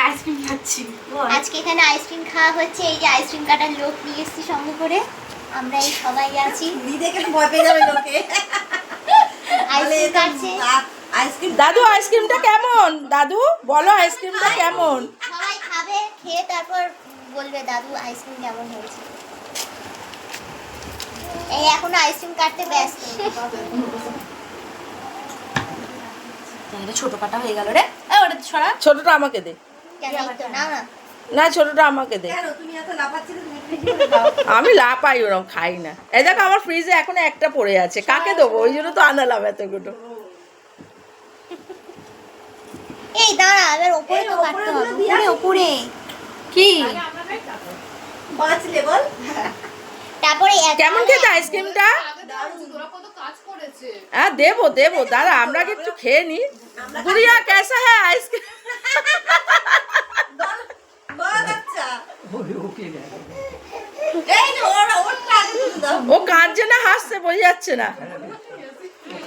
Ice cream খাচ্ছি। আজকে এখানে আইসক্রিম খাওয়া হচ্ছে। এই যে আইসক্রিম কাটার লোক নিয়ে এসেছি সঙ্গে করে, আমরা এই সবাই আছি। দিদিকে তো ভয় পেয়ে যাবে লোকে। আইসক্রিম কাটছে আইসক্রিম দাদু আইসক্রিমটা কেমন? দাদু বলো আইসক্রিমটা কেমন? সবাই খাবে, খেয়ে তারপর বলবে দাদু আইসক্রিম কেমন হয়েছে। এই এখনো আইসক্রিম কাটতে ব্যস্ত। ছোট কাটা হয়ে গেল রে। ওটা ছড়া। ছোটটা আমাকে দে। কেন এই তো না না না ছোটটা আমাকে দে। কেন তুমি এত লাফাচ্ছিলে? তুমি ফ্রিজে করে দাও। আমি লাপাই ওরকম খাই না। এই দেখো আমার ফ্রিজে এখনো একটা পড়ে আছে, কাকে দেবো? ওই জন্য তো আনালাম এতগুলো। এই দাঁড়া, এবার ওপরে তো কাটতে হবে। ওপরে ওপরে কি? বাঁচলে বল। তারপরে কেমন খেতে আইসক্রিমটা? হ্যাঁ দেবো দেবো, দাঁড়া আমরা আগে একটু খেয়ে নি। গুড়িয়া कैसा है आइसक्रीम? বল আচ্ছা। এই যে ওর আগে তুলে দাও। ও কাঁদছে না হাসছে বোঝা যাচ্ছে না।